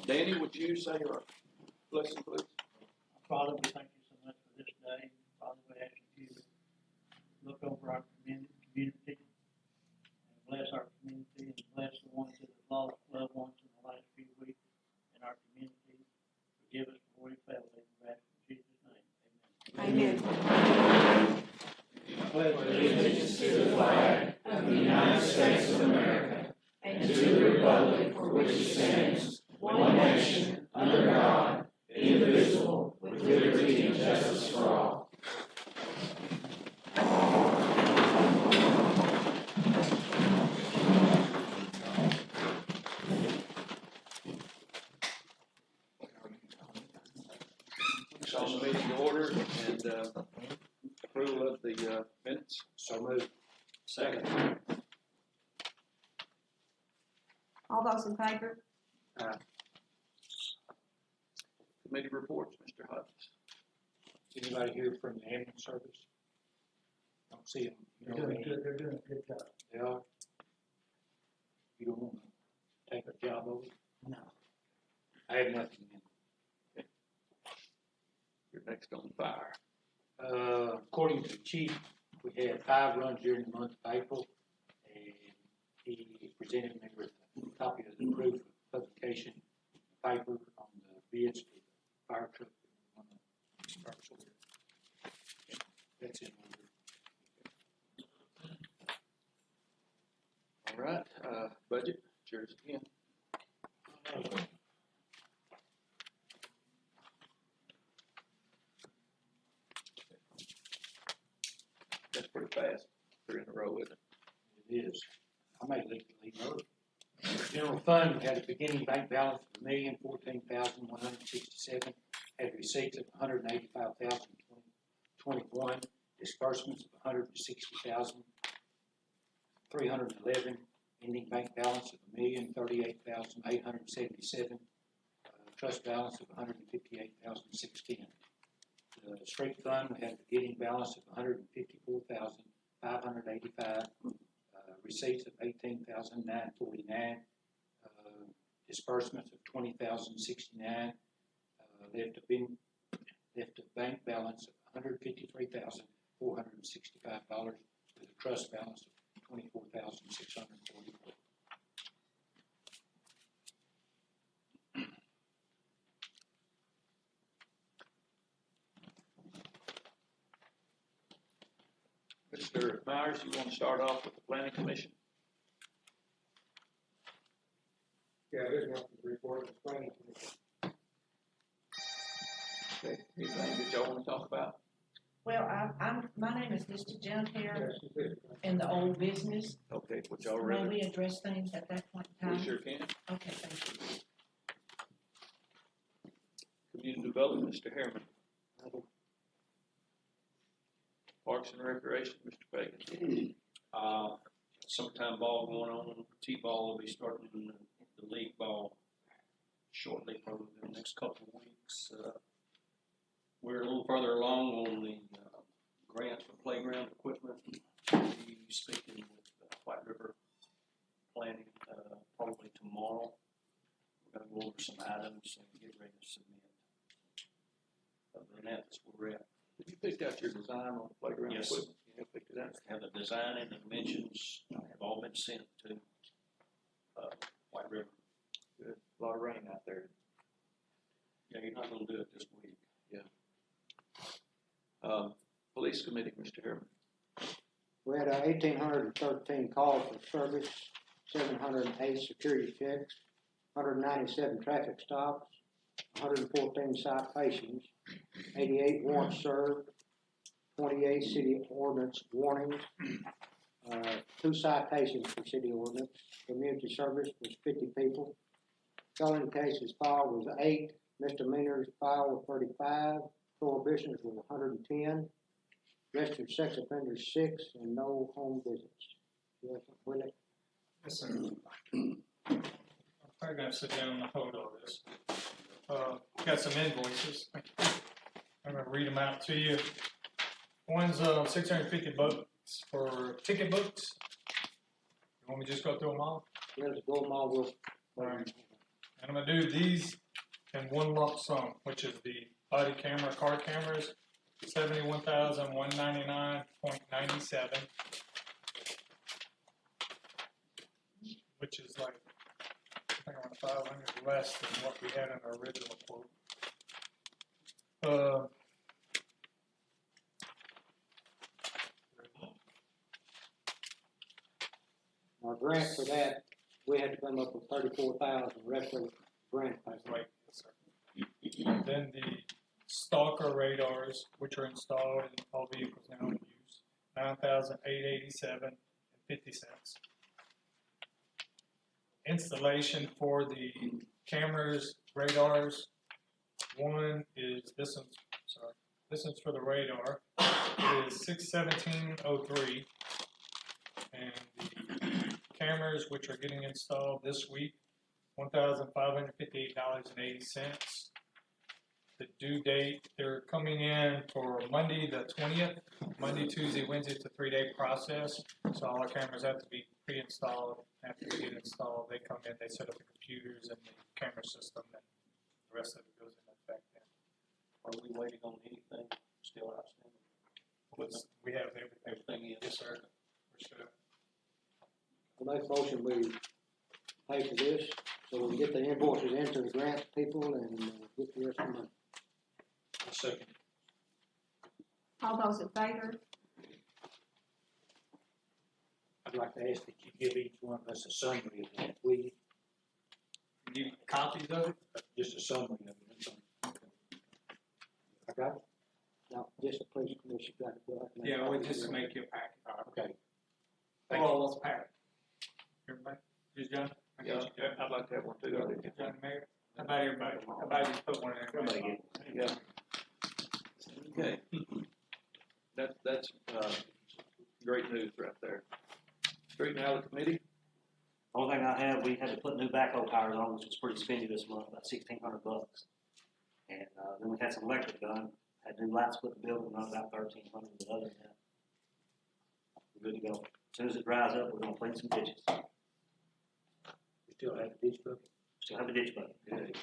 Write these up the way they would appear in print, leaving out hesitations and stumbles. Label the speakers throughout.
Speaker 1: Danny, would you say your blessing, please?
Speaker 2: Father, we thank you so much for this day. Father, we ask you to look over our community and bless our community and bless the ones that have lost loved ones in the last few weeks in our community. Forgive us for we failed in Jesus' name. Amen.
Speaker 3: I pledge allegiance to the flag of the United States of America and to the republic for which it stands, one nation, under God, indivisible, with liberty and justice for all.
Speaker 1: Call the meeting to order and approval of the minutes.
Speaker 4: So moved.
Speaker 1: Second.
Speaker 5: All those in favor?
Speaker 1: Committee reports, Mr. Hodges.
Speaker 4: Anybody here from the ambulance service? Don't see them.
Speaker 2: They're doing good. They're doing a good job.
Speaker 4: They are. You don't want to take a job over?
Speaker 2: No.
Speaker 4: I have nothing in.
Speaker 1: You're next on fire.
Speaker 4: According to the chief, we had 5 runs during the month of April, and he presented me with a copy of the proof of publication paper on the bids for the fire truck. That's in order.
Speaker 1: All right, budget, yours again. That's pretty fast. 3 in a row, isn't it?
Speaker 4: It is. I may leave early. General fund, we had a beginning bank balance of $1,014,167, had receipts of $185,021, disbursements of $160,311, ending bank balance of $1,038,877, trust balance of $158,610. The street fund, we had a beginning balance of $154,585, receipts of $18,949, disbursements of $20,069, left a bank balance of $153,465, with a trust balance of $24,644.
Speaker 1: Mr. Myers, you want to start off with the planning commission?
Speaker 6: Yeah, there's nothing to report, it's planning commission.
Speaker 1: Okay, anything that y'all want to talk about?
Speaker 5: Well, my name is listed down here
Speaker 6: Yes, it is.
Speaker 5: in the old business.
Speaker 1: Okay, what y'all
Speaker 5: May
Speaker 1: ready?
Speaker 5: we address things at that point in
Speaker 1: We
Speaker 5: time?
Speaker 1: sure can.
Speaker 5: Okay, thank you.
Speaker 1: Community development, Mr. Harriman. Parks and recreation, Mr. Fagan.
Speaker 7: Summertime ball going on. T-ball will be starting the league ball shortly, probably in the next couple of weeks. We're a little further along on the grants for playground equipment. We'll be speaking with White River Planning probably tomorrow. We're going to go over some items and get ready to submit. Other than that, that's where we're at.
Speaker 1: Did you pick out your design on the playground
Speaker 7: Yes.
Speaker 1: equipment? You picked it out?
Speaker 7: Have the design and the dimensions have all been sent to White River.
Speaker 1: Good. A lot of rain out there.
Speaker 7: Yeah, you're not gonna do it this week.
Speaker 1: Police committee, Mr. Harriman.
Speaker 6: We had 1,813 calls for service, 708 security checks, 197 traffic stops, 114 citations, 88 warrants served, 28 city ordinance warnings, 2 citations for city ordinance. Community service was 50 people. Felony cases filed was 8, misdemeanors filed were 35, prohibitions were 110, registered sex offenders 6, and no home visits. Yes, Willie?
Speaker 8: Yes, sir. I'm probably gonna sit down and hold all this. Got some invoices. I'm gonna read them out to you. One's 650 bucks for ticket books. You want me to just go through them all?
Speaker 6: Let's go them all.
Speaker 8: All right. And I'm gonna do these in one lump sum, which is the body camera, car cameras, $71,199.97, which is like, I think around 500 less than what we had in our original quote.
Speaker 6: Our grant for that, we had to come up with 34,000, rest of the grant.
Speaker 8: That's right, yes, sir. And then the stalker radars, which are installed in all vehicles now in use, $9,887.50. Installation for the cameras, radars, this one's for the radar, it is $617.03. And the cameras, which are getting installed this week, $1,558.80. The due date, they're coming in for Monday the 20th. Monday, Tuesday, Wednesday, it's a 3-day process. So all our cameras have to be pre-installed. After they get installed, they come in, they set up the computers and the camera system, and the rest of it goes into effect then.
Speaker 7: Are we waiting on anything still outstanding?
Speaker 8: We have everything.
Speaker 7: Everything is.
Speaker 8: Yes, sir. For sure.
Speaker 6: I make a motion, we pay for this, so we can get the invoices into the grant people and get the rest of the money.
Speaker 4: A second.
Speaker 3: All those in favor?
Speaker 4: I'd like to ask that you give each one of us a summary of that, will you?
Speaker 8: Need copies of it?
Speaker 4: Just a summary of it, that's all. I got it?
Speaker 6: Now, just the police commission got to go out and.
Speaker 8: Yeah, we'll just make you a packet.
Speaker 4: Okay.
Speaker 8: Well, let's pack. Everybody? Who's John?
Speaker 1: Yeah, I'd like to have one too.
Speaker 8: John Mayor? How about everybody? How about you put one in everybody?
Speaker 1: Yeah. Okay. That's great news right there. Street and Alley Committee,
Speaker 9: Only thing I have, we had to put new backhoe tires on, which was pretty spendy this month, about $1,600. And then we had some electric done, had new lights put in the building, run about $1,300. But other than that, we're good to go. As soon as it dries up, we're gonna clean some ditches.
Speaker 4: We still have the ditch bucket?
Speaker 9: Still have a ditch bucket. Good.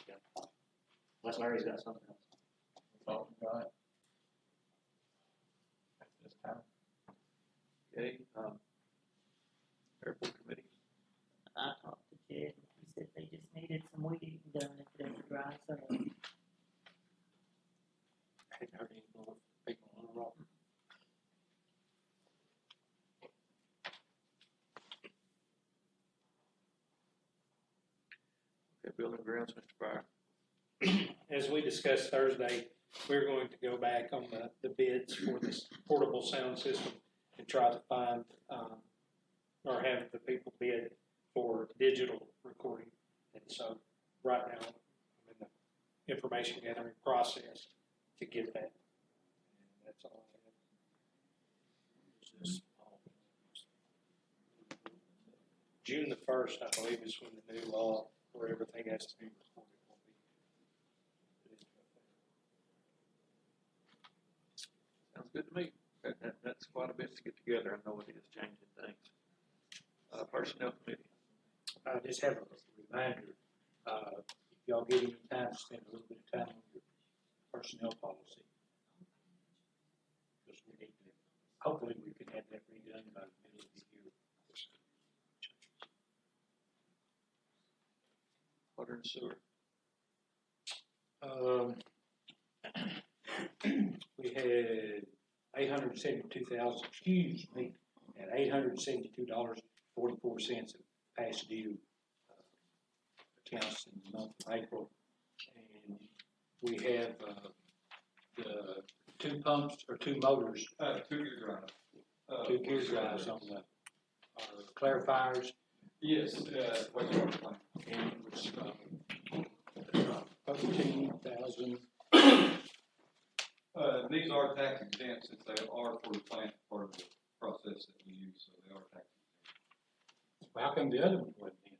Speaker 9: Unless Larry's got something else.
Speaker 1: okay, Airport Committee,
Speaker 5: I talked to Jed, and he said they just needed some weeding done if it ever dries up.
Speaker 4: I hadn't heard any more people on the rock.
Speaker 1: okay, Building Grounds, Mr. Fryer.
Speaker 10: As we discussed Thursday, we're going to go back on the bids for this portable sound system and try to find, or have the people bid for digital recording. And so right now, I'm in the information gathering process to get that. And that's all I have.
Speaker 4: Is this
Speaker 10: June the 1st, I believe, is when the new law where everything has to be recorded will be put into effect.
Speaker 1: Sounds good to me. That's quite a bit to get together. I know it is changing things. Personnel Committee,
Speaker 4: just have a reminder, if y'all get any time, spend a little bit of time on your personnel policy. Because we need to, hopefully we can have that redone by the middle of the year.
Speaker 1: Water and Sewer,
Speaker 10: We had $872,000, at $872.44 of past due accounts in the month of April. And we have the 2 pumps or 2 motors,
Speaker 11: 2 gear drive.
Speaker 10: 2 gear drives on the clarifiers.
Speaker 11: Yes, wastewater plant.
Speaker 10: And it was 13,000.
Speaker 11: These are tax exempt since they are for the plant part of the process that we use, so they are tax exempt.
Speaker 10: How come the other one wasn't in?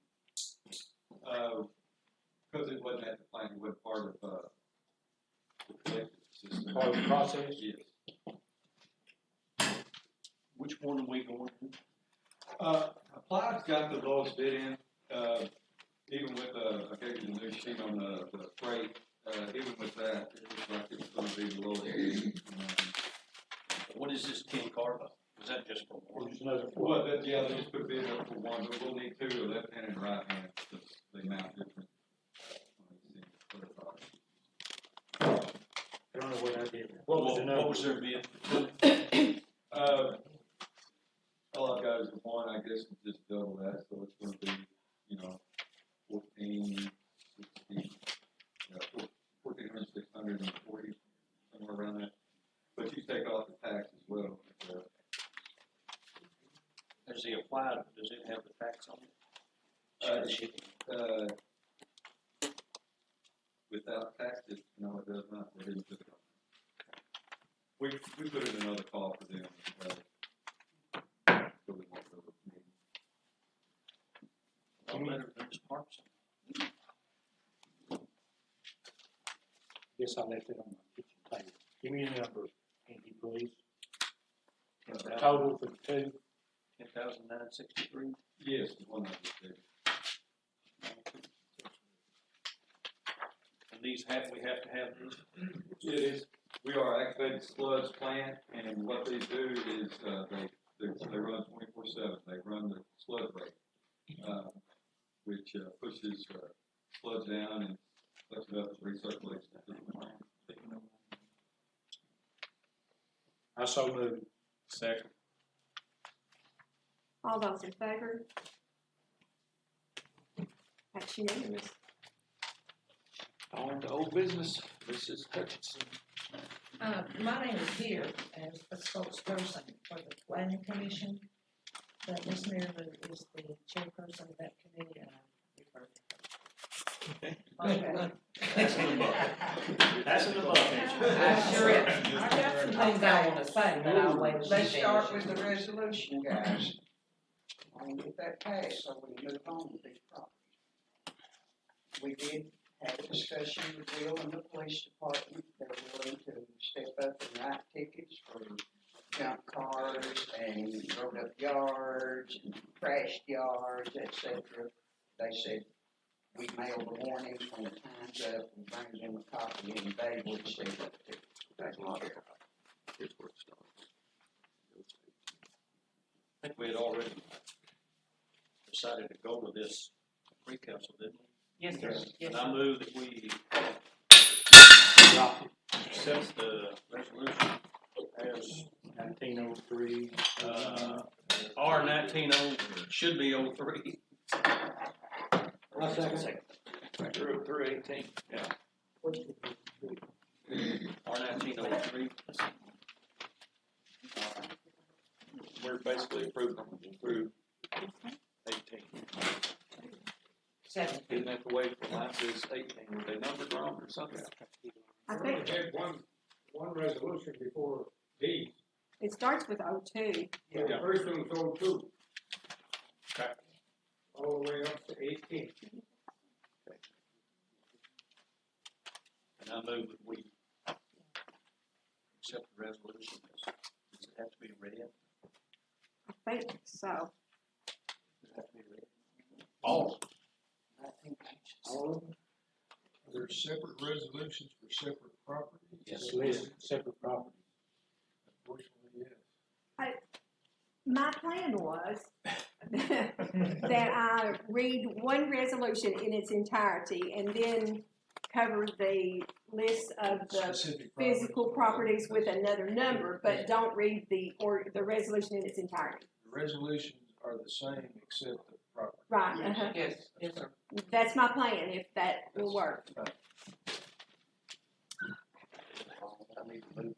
Speaker 11: Because it wasn't at the plant, it wasn't part of the collective system.
Speaker 10: Part of the process?
Speaker 11: Yes.
Speaker 7: Which one are we going to?
Speaker 11: Applied's got the lowest bid in, even with, I gave you the new sheet on the freight, even with that, it looks like it's gonna be the lowest.
Speaker 7: What is this 10 car? Was that just for one?
Speaker 4: There's another
Speaker 11: Well, that, yeah, they just put bid up for one, but we'll need two, a left hand and a right hand, because they mount different.
Speaker 4: I don't know what I did. What was the
Speaker 7: What
Speaker 4: number?
Speaker 7: was their bid?
Speaker 11: All I've got is the one, I guess, it's just double that, so it's gonna be, 14, 60, 1400, 640, somewhere around that. But you take off the tax as well.
Speaker 7: Does he apply, does it have the tax on it?
Speaker 11: Without taxes, no, it does not, they didn't put it on. We put in another call for them, so we won't go with me.
Speaker 7: Well, better than his parks.
Speaker 4: Guess I left it on my kitchen table. Give me a number, Andy, please. The
Speaker 7: 10,000.
Speaker 4: total for the two.
Speaker 7: 10,963.
Speaker 11: Yes, the one I just did.
Speaker 7: And these we have to have these?
Speaker 11: It is, we are activated sludge plant, and what they do is, they run 24/7, they run the sludge rate, which, pushes, sludge down and lets it up, recirculates into the plant.
Speaker 4: I so moved.
Speaker 7: Second.
Speaker 3: All those in favor? That's unanimous.
Speaker 1: On to old business, Mrs. Hutchinson.
Speaker 5: My name is here as a spokesperson for the planning commission, but Ms. Maryland is the chairperson of that committee, and I refer to her. Okay.
Speaker 7: That's in the book, ain't you?
Speaker 5: I sure is. I got some things I wanna say, but I'll wait till she
Speaker 12: Let's start with
Speaker 5: finishes.
Speaker 12: the resolution, guys. I can get that passed so we can move on with these properties. We did have a discussion with Will and the police department. They're willing to step up and write tickets for junk cars and broke up yards and crashed yards, etc. They said we mail the warnings when the time's up and bring them a copy and they would see what to do. That's a lot.
Speaker 1: Here's where it starts.
Speaker 7: I think we had already decided to go with this pre-council, didn't we?
Speaker 5: Yes, sir. Yes,
Speaker 7: And I
Speaker 5: sir.
Speaker 7: move that we accept the resolution as,
Speaker 4: 1903.
Speaker 7: R 19 should be 03.
Speaker 6: I second.
Speaker 1: Through 18.
Speaker 7: Yeah. R 1903.
Speaker 1: We're basically approving them through 18.
Speaker 5: 17.
Speaker 1: Isn't that the way the line says 18? Were they numbered wrong or something?
Speaker 3: I think
Speaker 10: had one resolution before D.
Speaker 3: it starts with 02.
Speaker 10: The first one was 02.
Speaker 7: Okay.
Speaker 10: All the way up to 18.
Speaker 7: And I move that we accept the resolution. Does it have to be read?
Speaker 3: I think so.
Speaker 7: Does it have to be read? All.
Speaker 10: There's separate resolutions for separate properties.
Speaker 4: Yes, list separate properties.
Speaker 10: Unfortunately, yes.
Speaker 3: My plan was that I read one resolution in its entirety and then cover the list of the
Speaker 10: Specific
Speaker 3: physical properties with another number, but don't read the resolution in its entirety.
Speaker 10: The resolutions are the same except the property.
Speaker 3: Right, uh-huh.
Speaker 5: Yes, yes, sir.
Speaker 3: That's my plan, if that will work.
Speaker 7: I need to move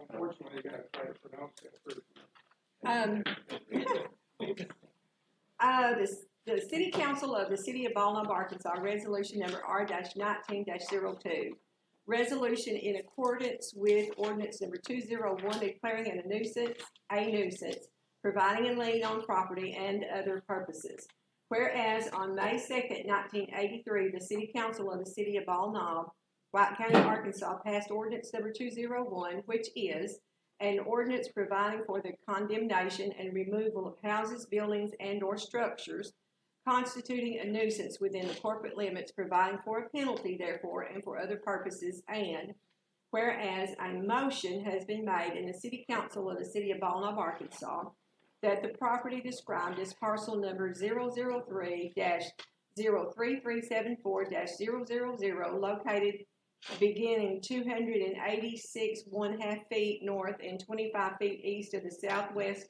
Speaker 10: Unfortunately, you gotta try to pronounce that first.
Speaker 3: The City Council of the City of Ball Knob, Arkansas, resolution number R-19-02. Resolution in accordance with ordinance number 201 declaring a nuisance, providing a lien on property and other purposes. Whereas on May 2nd, 1983, the City Council of the City of Ball Knob, White County, Arkansas, passed ordinance number 201, which is an ordinance providing for the condemnation and removal of houses, buildings, and/or structures constituting a nuisance within the corporate limits, providing for a penalty therefore and for other purposes, and whereas a motion has been made in the City Council of the City of Ball Knob, Arkansas, that the property described as parcel number 003-03374-000 located beginning 286 1/2 feet north and 25 feet east of the southwest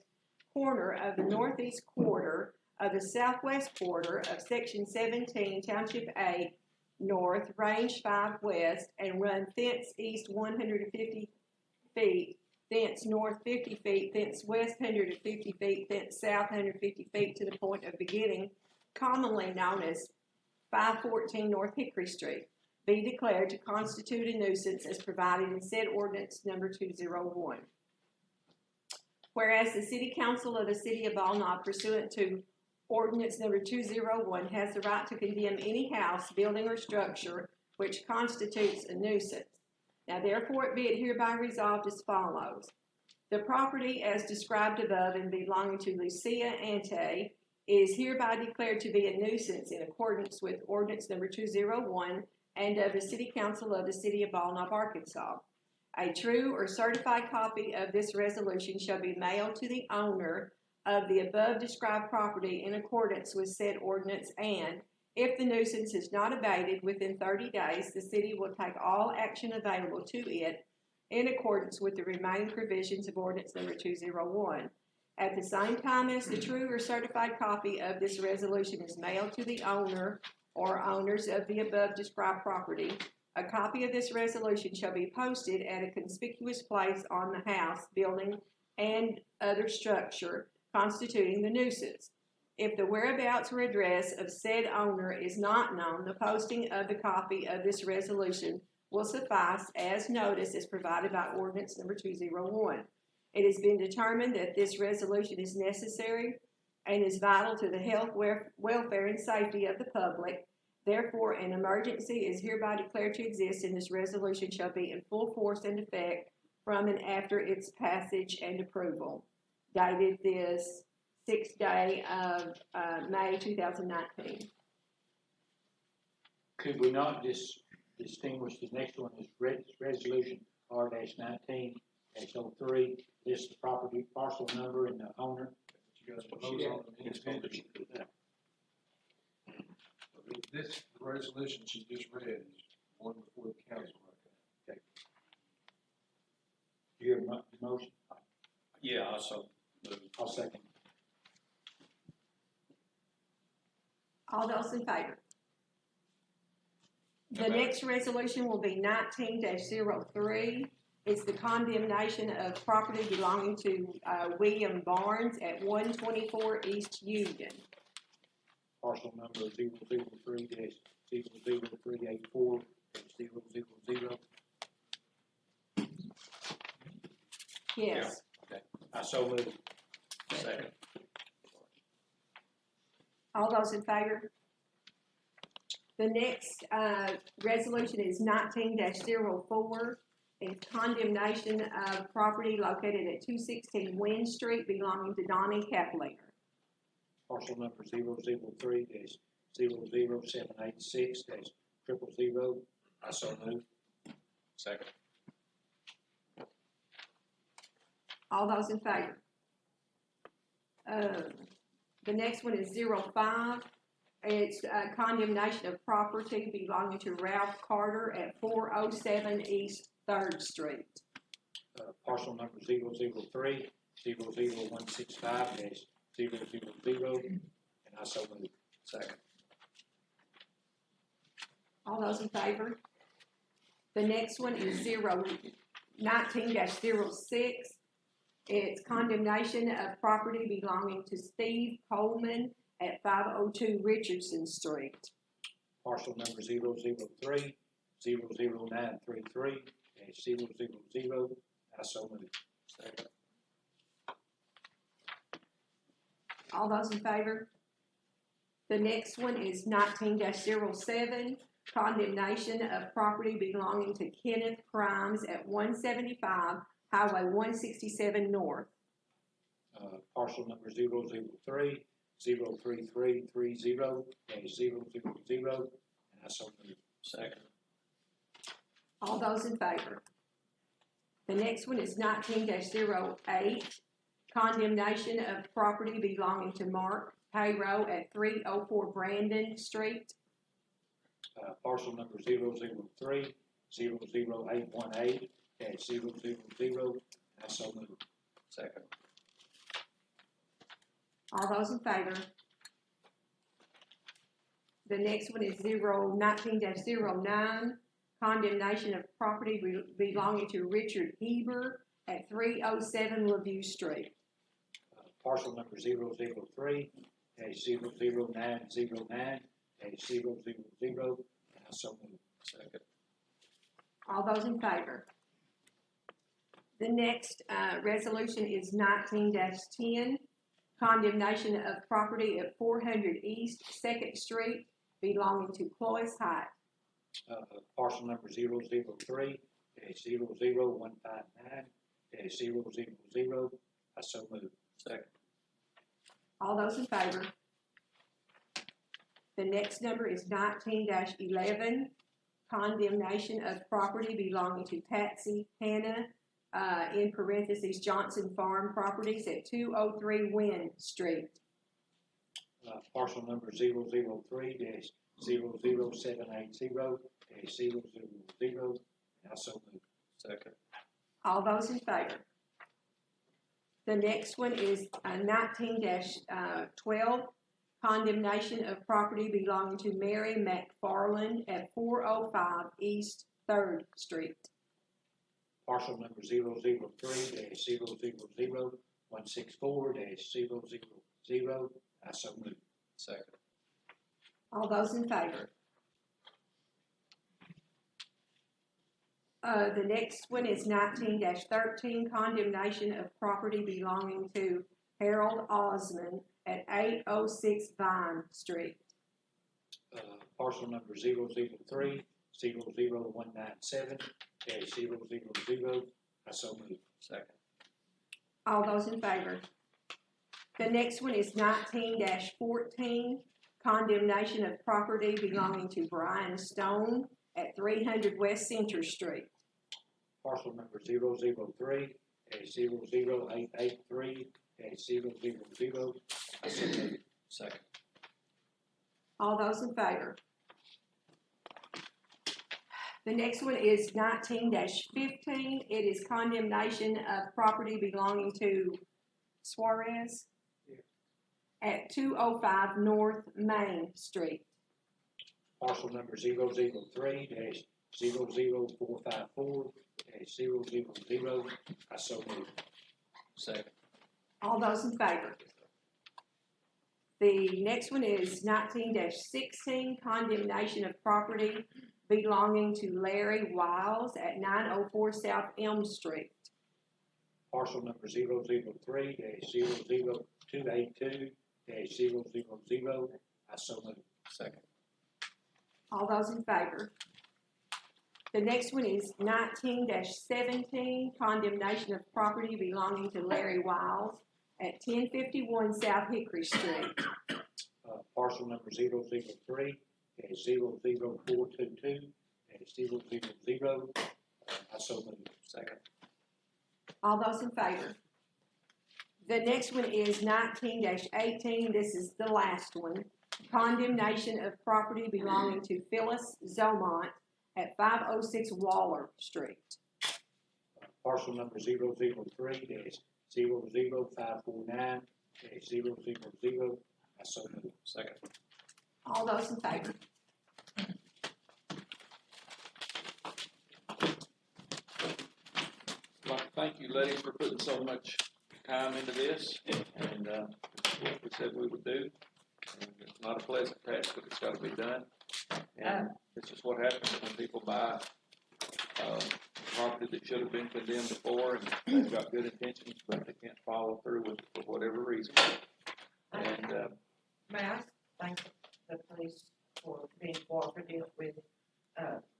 Speaker 3: corner of the northeast quarter of the southwest quarter of Section 17, Township 8, North, Range 5 West, and run thence east 150 feet, thence north 50 feet, thence west 150 feet, thence south 150 feet to the point of beginning, commonly known as 514 North Hickory Street, be declared to constitute a nuisance as provided in said ordinance number 201. Whereas the City Council of the City of Ball Knob, pursuant to ordinance number 201, has the right to condemn any house, building, or structure which constitutes a nuisance. Now therefore be it hereby resolved as follows. The property as described above and belonging to Lucia Ante is hereby declared to be a nuisance in accordance with ordinance number 201 and of the City Council of the City of Ball Knob, Arkansas. A true or certified copy of this resolution shall be mailed to the owner of the above described property in accordance with said ordinance, and if the nuisance is not abated within 30 days, the city will take all action available to it in accordance with the remaining provisions of ordinance number 201. At the same time as the true or certified copy of this resolution is mailed to the owner or owners of the above described property, a copy of this resolution shall be posted at a conspicuous place on the house, building, and other structure constituting the nuisance. If the whereabouts or address of said owner is not known, the posting of the copy of this resolution will suffice as notice as provided by ordinance number 201. It has been determined that this resolution is necessary and is vital to the health, welfare, and safety of the public. Therefore, an emergency is hereby declared to exist, and this resolution shall be in full force and effect from and after its passage and approval. Dated this 6th day of May 2019.
Speaker 4: Could we not just distinguish the next one as resolution R-19-03, list the property parcel number and the owner?
Speaker 1: You guys propose on the expenditure.
Speaker 13: This resolution she just read is one before the council right now.
Speaker 4: Do you hear the motion?
Speaker 7: Yeah,
Speaker 4: I'll second.
Speaker 3: All those in favor? The next resolution will be 19-03. It's the condemnation of property belonging to William Barnes at 124 East Union.
Speaker 4: Parcel number 003-00384-000.
Speaker 3: Yes.
Speaker 7: okay. I so move. Second.
Speaker 3: All those in favor? The next resolution is 19-04. It's condemnation of property located at 216 Wynn Street belonging to Donnie Kaplinger.
Speaker 4: Parcel number 003-00786-000.
Speaker 7: I so move. Second.
Speaker 3: All those in favor? The next one is 05. It's condemnation of property belonging to Ralph Carter at 407 East 3rd Street.
Speaker 4: Parcel number 003-00165-000, and I so move.
Speaker 7: Second.
Speaker 3: All those in favor? The next one is 19-06. It's condemnation of property belonging to Steve Coleman at 502 Richardson Street.
Speaker 4: Parcel number 003-00933-000, I so move.
Speaker 7: Second.
Speaker 3: All those in favor? The next one is 19-07, condemnation of property belonging to Kenneth Crimes at 175 Highway 167 North.
Speaker 4: Parcel number 003-03330-000, and I so move.
Speaker 7: Second.
Speaker 3: All those in favor? The next one is 19-08, condemnation of property belonging to Mark Payroll at 304 Brandon Street.
Speaker 4: Parcel number 003-00818-000, and I so move.
Speaker 7: Second.
Speaker 3: All those in favor? The next one is 19-09, condemnation of property belonging to Richard Heber at 307 LaView Street.
Speaker 4: Parcel number 003-00909-000, and I so move.
Speaker 7: Second.
Speaker 3: All those in favor? The next resolution is 19-10, condemnation of property at 400 East 2nd Street belonging to Cloyce Height.
Speaker 4: Parcel number 003-00159-000, I so move.
Speaker 7: Second.
Speaker 3: All those in favor? The next number is 19-11, condemnation of property belonging to Patsy Hannah, in parentheses, Johnson Farm Properties at 203 Wynn Street.
Speaker 4: Parcel number 003-00780-000, and I so move.
Speaker 7: Second.
Speaker 3: All those in favor? The next one is 19-12, condemnation of property belonging to Mary McFarland at 405 East 3rd Street.
Speaker 4: Parcel number 003-000-164-000, I so move.
Speaker 7: Second.
Speaker 3: All those in favor? The next one is 19-13, condemnation of property belonging to Harold Osmond at 806 Vine Street.
Speaker 4: Parcel number 003-00197-000, I so move.
Speaker 7: Second.
Speaker 3: All those in favor? The next one is 19-14, condemnation of property belonging to Brian Stone at 300 West Center Street.
Speaker 4: Parcel number 003-00883-000, I so move.
Speaker 7: Second.
Speaker 3: All those in favor? The next one is 19-15. It is condemnation of property belonging to Suarez at 205 North Main Street.
Speaker 4: Parcel number 003-00454-000, I so move.
Speaker 7: Second.
Speaker 3: All those in favor? The next one is 19-16, condemnation of property belonging to Larry Wiles at 904 South Elm Street.
Speaker 4: Parcel number 003-00282-000, I so move.
Speaker 7: Second.
Speaker 3: All those in favor? The next one is 19-17, condemnation of property belonging to Larry Wiles at 1051 South Hickory Street.
Speaker 4: Parcel number 003-00422-000, I so move.
Speaker 7: Second.
Speaker 3: All those in favor? The next one is 19-18. This is the last one. Condemnation of property belonging to Phyllis Zomont at 506 Waller Street.
Speaker 4: Parcel number 003-00549-000, I so move.
Speaker 7: Second.
Speaker 3: All those in favor?
Speaker 1: I'd like to thank you, ladies, for putting so much time into this, and what we said we would do. And it's not a pleasant task, but it's got to be done. And this is what happens when people buy property that should have been condemned before, and they've got good intentions, but they can't follow through with it for whatever reason. And
Speaker 5: May I thank the police for being cooperative with,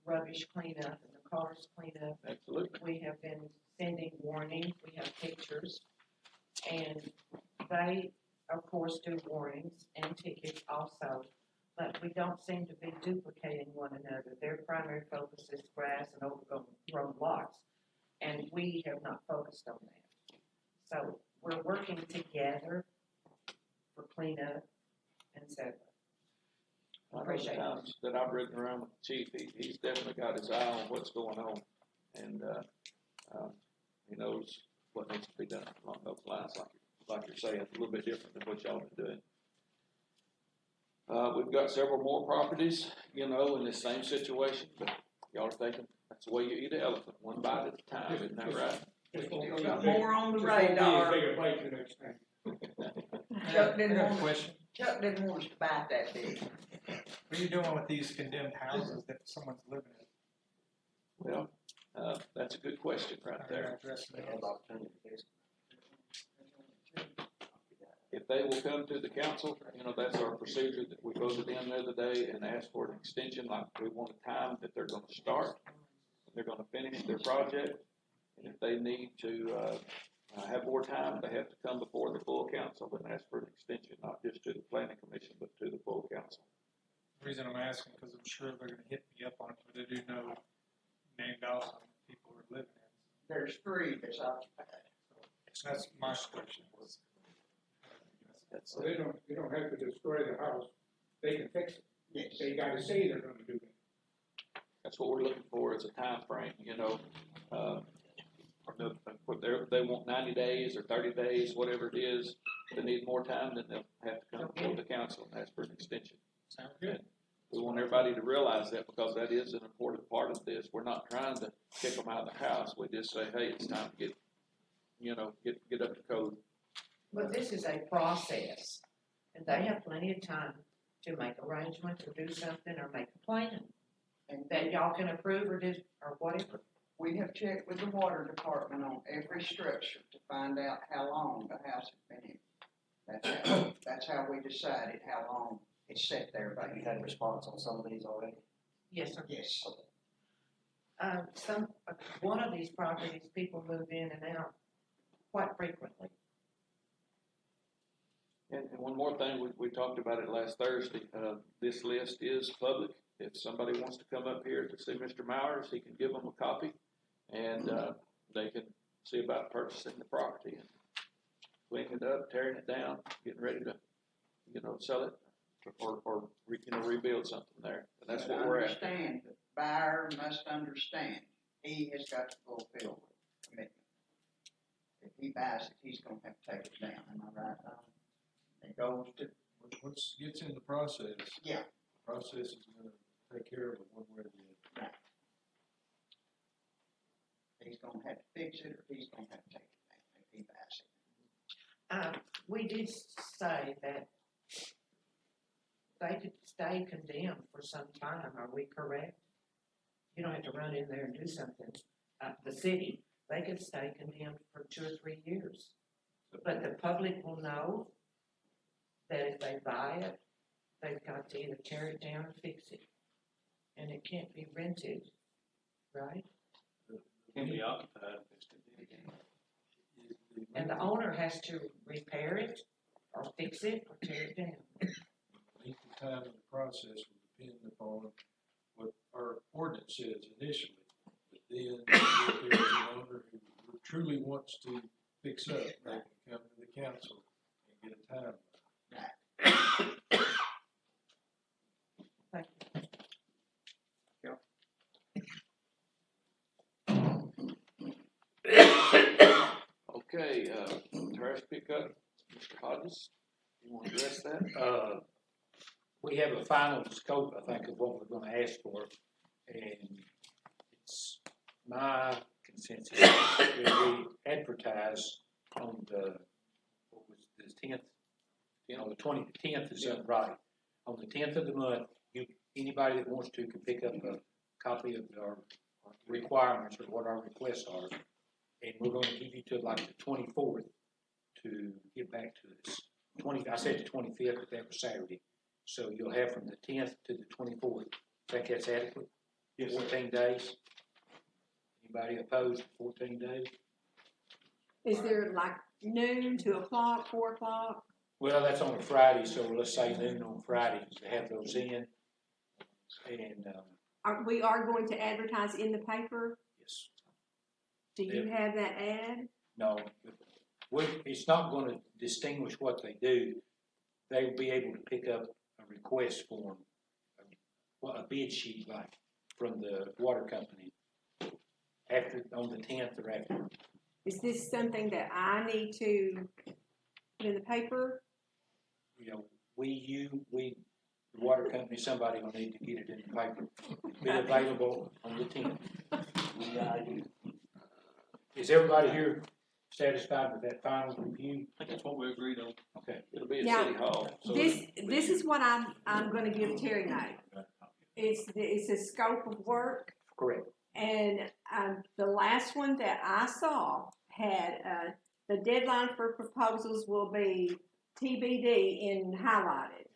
Speaker 5: rubbish cleanup and the cars cleanup?
Speaker 1: absolutely,
Speaker 5: We have been sending warnings, we have pictures. And they, of course, do warnings and tickets also, but we don't seem to be duplicating one another. Their primary focus is grass and overgrown lots, and we have not focused on that. So we're working together for cleanup and so forth.
Speaker 1: I know the
Speaker 5: Appreciate it.
Speaker 1: times that I've ridden around with the chief, he's definitely got his eye on what's going on. And, he knows what needs to be done along those lines, like you're saying, a little bit different than what y'all been doing. We've got several more properties, in this same situation, but y'all are thinking, that's the way you eat an elephant, one bite at a time, isn't that right?
Speaker 12: Still got more on the radar. Chuck didn't
Speaker 8: I got a
Speaker 12: want,
Speaker 8: question.
Speaker 12: Chuck didn't want us to bite that big.
Speaker 8: What are you doing with these condemned houses that someone's living in?
Speaker 1: Well, that's a good question right there.
Speaker 9: They have opportunity to fix it.
Speaker 1: If they will come to the council, that's our procedure that we voted in the other day and asked for an extension, like we want a time that they're gonna start, they're gonna finish their project. And if they need to, have more time, they have to come before the full council and ask for an extension, not just to the planning commission, but to the full council.
Speaker 8: The reason I'm asking, because I'm sure they're gonna hit me up on it, but I do know named out how many people are living in.
Speaker 12: There's 3 that's occupied.
Speaker 8: So that's my question.
Speaker 1: That's,
Speaker 10: So they don't have to destroy the house, they can fix it,
Speaker 12: Yes.
Speaker 10: they gotta say they're gonna do that.
Speaker 1: that's what we're looking for is a time frame. They want 90 days or 30 days, whatever it is. If they need more time, then they'll have to come before the council and ask for an extension.
Speaker 8: Sounds good.
Speaker 1: We want everybody to realize that because that is an important part of this. We're not trying to kick them out of the house. We just say, hey, it's time to get up to code.
Speaker 5: But this is a process, and they have plenty of time to make arrangements or do something or make a plan. And that y'all can approve or do, or whatever.
Speaker 12: We have checked with the water department on every structure to find out how long the house has been in. That's how we decided how long it's sat there
Speaker 9: Have you
Speaker 12: vacant.
Speaker 9: had a response on some of these already?
Speaker 5: Yes, sir.
Speaker 12: Yes.
Speaker 5: One of these properties, people move in and out quite frequently.
Speaker 1: And one more thing, we talked about it last Thursday. This list is public. If somebody wants to come up here to see Mr. Mowers, he can give them a copy, and they can see about purchasing the property and cleaning it up, tearing it down, getting ready to, sell it or rebuild something there. And that's what we're at.
Speaker 12: Understand, the buyer must understand, he has got to fulfill the commitment. If he buys it, he's gonna have to take it down, am I right, Don? It goes to,
Speaker 13: Once it gets in the process.
Speaker 12: Yeah.
Speaker 13: The process is gonna take care of it one way or the other.
Speaker 12: he's gonna have to fix it, or he's gonna have to take it down if he buys it.
Speaker 5: We did say that they could stay condemned for some time, are we correct? You don't have to run in there and do something, the city, they could stay condemned for 2 or 3 years. But the public will know that if they buy it, they've got to either tear it down or fix it. And it can't be rented, right?
Speaker 7: Can be occupied.
Speaker 5: And the owner has to repair it, or fix it, or tear it down.
Speaker 13: Length of time in the process will depend upon what our ordinance says initially. But then, if there's an owner who truly wants to fix up, they can come to the council and get a time.
Speaker 5: Thank you.
Speaker 1: Okay, trash pickup, Mr. Hodges, you want to address that?
Speaker 4: We have a final scope, I think, of what we're gonna ask for, and it's my consensus that we advertise on the, what was the 10th? The 10th is right. On the 10th of the month, anybody that wants to can pick up a copy of our requirements or what our requests are, and we're gonna give you to like the 24th to get back to us. I said the 25th, but that was Saturday. So you'll have from the 10th to the 24th. Think that's adequate?
Speaker 7: Yes.
Speaker 4: 14 days? Anybody opposed to 14 days?
Speaker 3: Is there like noon, 2:00, 4:00?
Speaker 4: Well, that's on a Friday, so let's say noon on Friday to have those in. And,
Speaker 3: We are going to advertise in the paper.
Speaker 4: yes,
Speaker 3: Do you have that ad?
Speaker 4: no, it's not gonna distinguish what they do. They'll be able to pick up a request form, a bid sheet like from the water company after, on the 10th or after.
Speaker 3: Is this something that I need to put in the paper?
Speaker 4: You know, the water company, somebody will need to get it in the paper. Be available on the 10th. Is everybody here satisfied with that final review?
Speaker 7: I think that's what we agreed on.
Speaker 4: Okay.
Speaker 1: It'll be at
Speaker 3: Yeah.
Speaker 1: City Hall. So
Speaker 3: This is what I'm gonna give Terry now. It's a scope of work,
Speaker 4: Correct.
Speaker 3: and, the last one that I saw had, the deadline for proposals will be TBD in highlighted.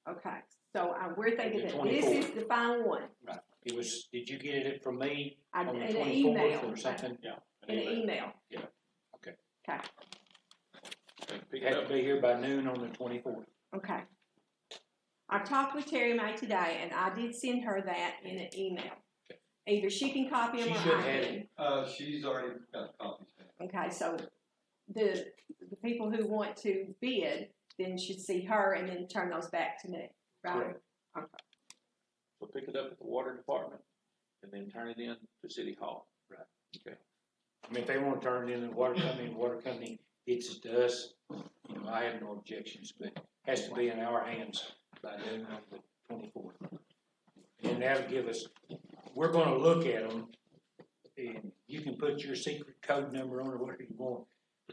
Speaker 3: Okay, so, we're thinking that this is the final one.
Speaker 4: Right. Did you get it from me
Speaker 3: I
Speaker 4: on the
Speaker 3: in an
Speaker 4: 24th
Speaker 3: email.
Speaker 4: or something?
Speaker 7: Yeah.
Speaker 3: In an email.
Speaker 4: Okay.
Speaker 3: Okay,
Speaker 1: pick
Speaker 4: It
Speaker 1: it
Speaker 4: had
Speaker 1: up.
Speaker 4: to be here by noon on the 24th.
Speaker 3: okay. I talked with Terry May today, and I did send her that in an email.
Speaker 4: Okay.
Speaker 3: Either she can copy them
Speaker 4: She
Speaker 3: or
Speaker 4: should
Speaker 3: I
Speaker 4: have
Speaker 3: can.
Speaker 11: She's already got copies.
Speaker 3: Okay, so the people who want to bid then should see her and then turn those back to me, right?
Speaker 4: Correct.
Speaker 1: So pick it up at the water department and then turn it in to City Hall.
Speaker 4: Right.
Speaker 1: Okay.
Speaker 4: I mean, if they want to turn it in to the water company gets it to us, you know, I have no objections, but it has to be in our hands by noon on the 24th. And that'll give us, we're gonna look at them, and you can put your secret code number on or whatever you want.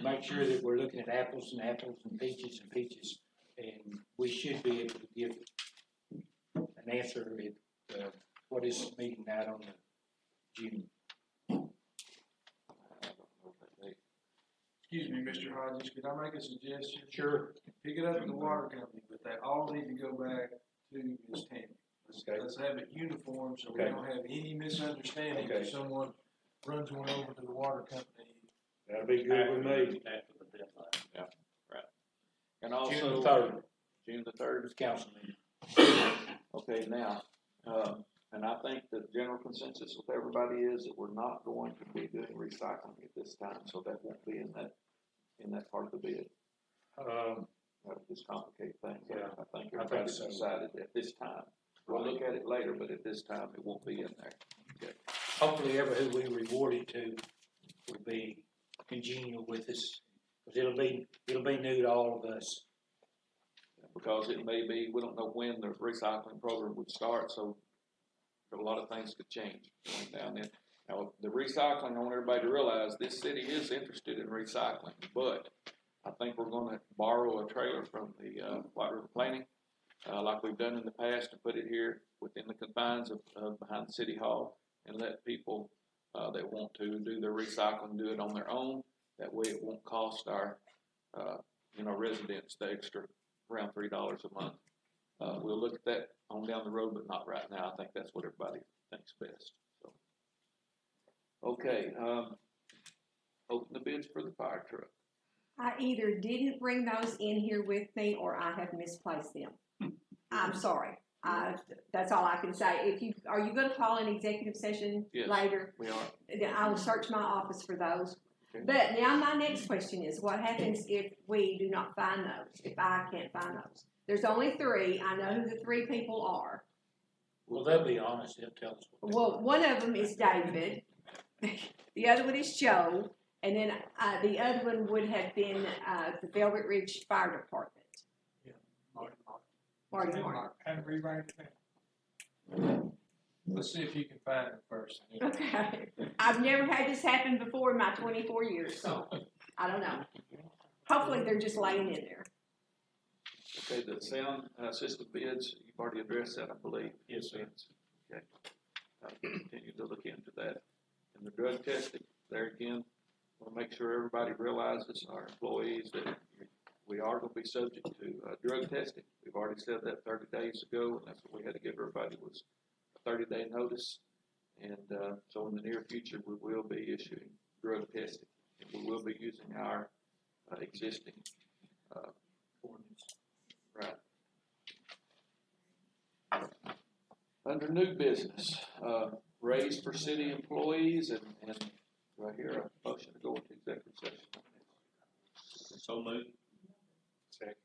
Speaker 4: Make sure that we're looking at apples and peaches, and we should be able to give an answer at, what is the meeting night on the June?
Speaker 13: Excuse me, Mr. Hodges, could I make a suggestion?
Speaker 4: Sure.
Speaker 13: Pick it up at the water company, but they all need to go back to Ms. Tammy.
Speaker 4: Okay.
Speaker 13: Let's have it uniform, so we
Speaker 4: Okay.
Speaker 13: don't have any misunderstanding
Speaker 4: Okay.
Speaker 13: if someone runs one over to the water company.
Speaker 4: That'll be good with me.
Speaker 7: After the deadline.
Speaker 1: And
Speaker 4: June
Speaker 1: also.
Speaker 4: the 3rd,
Speaker 1: June the 3rd.
Speaker 4: is council meeting.
Speaker 1: Okay, now, and I think the general consensus with everybody is that we're not going to be doing recycling at this time, so that won't be in that part of the bid. That would just complicate things.
Speaker 4: Yeah,
Speaker 1: I think
Speaker 4: I think
Speaker 1: everybody's
Speaker 4: so.
Speaker 1: decided at this time. We'll look at it later, but at this time, it won't be in there. Okay.
Speaker 4: Hopefully, ever who we reward it to will be congenial with us, because it'll be new to all of us.
Speaker 1: Because it may be, we don't know when the recycling program would start, so a lot of things could change going down there. Now, the recycling, I want everybody to realize, this city is interested in recycling, but I think we're gonna borrow a trailer from the, White River Planning, like we've done in the past, and put it here within the confines of behind the city hall, and let people, that want to do their recycling, do it on their own. That way it won't cost our, residents the extra around $3 a month. We'll look at that on down the road, but not right now. I think that's what everybody thinks best, so. Okay, open the bids for the fire truck.
Speaker 3: I either didn't bring those in here with me or I have misplaced them. I'm sorry. That's all I can say. Are you gonna call an executive session
Speaker 1: Yes.
Speaker 3: later?
Speaker 1: We are.
Speaker 3: Then I will search my office for those.
Speaker 1: Okay.
Speaker 3: But now my next question is, what happens if we do not find those, if I can't find those? There's only 3. I know who the 3 people are.
Speaker 4: Well, they'll be honest, they'll tell us. what they
Speaker 3: Well,
Speaker 4: want.
Speaker 3: one of them is David. The other one is Joe. And then, the other one would have been, the Velvet Ridge Fire Department. Marty Martin.
Speaker 8: And rewrite it down. Let's see if you can find it first.
Speaker 3: Okay. I've never had this happen before in my 24 years, so I don't know. Hopefully they're just laying in there.
Speaker 1: Okay, the sound system bids, you've already addressed that, I believe.
Speaker 4: Yes, sir.
Speaker 1: Okay. I'll continue to look into that. And the drug testing, there again, we'll make sure everybody realizes, our employees, that we are gonna be subject to, drug testing. We've already said that 30 days ago, and that's what we had to give everybody was a 30-day notice. And, so in the near future, we will be issuing drug testing. We will be using our existing, right. Under new business, raise for city employees and do I hear a motion to go into executive session?
Speaker 7: So moved.
Speaker 4: Second.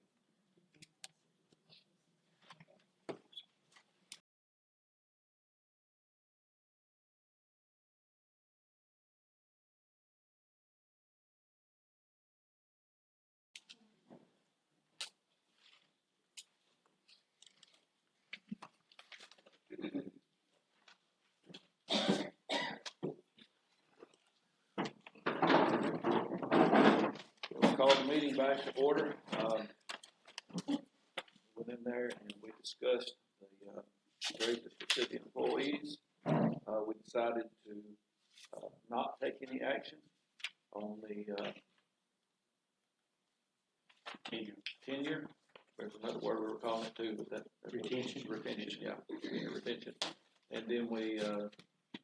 Speaker 1: We'll call the meeting back to order. Went in there and we discussed the raises for city employees. We decided to not take any action on the tenure. There's another word we were calling it too, but that's
Speaker 4: Retention.
Speaker 1: Retention, yeah, tenure retention. And then we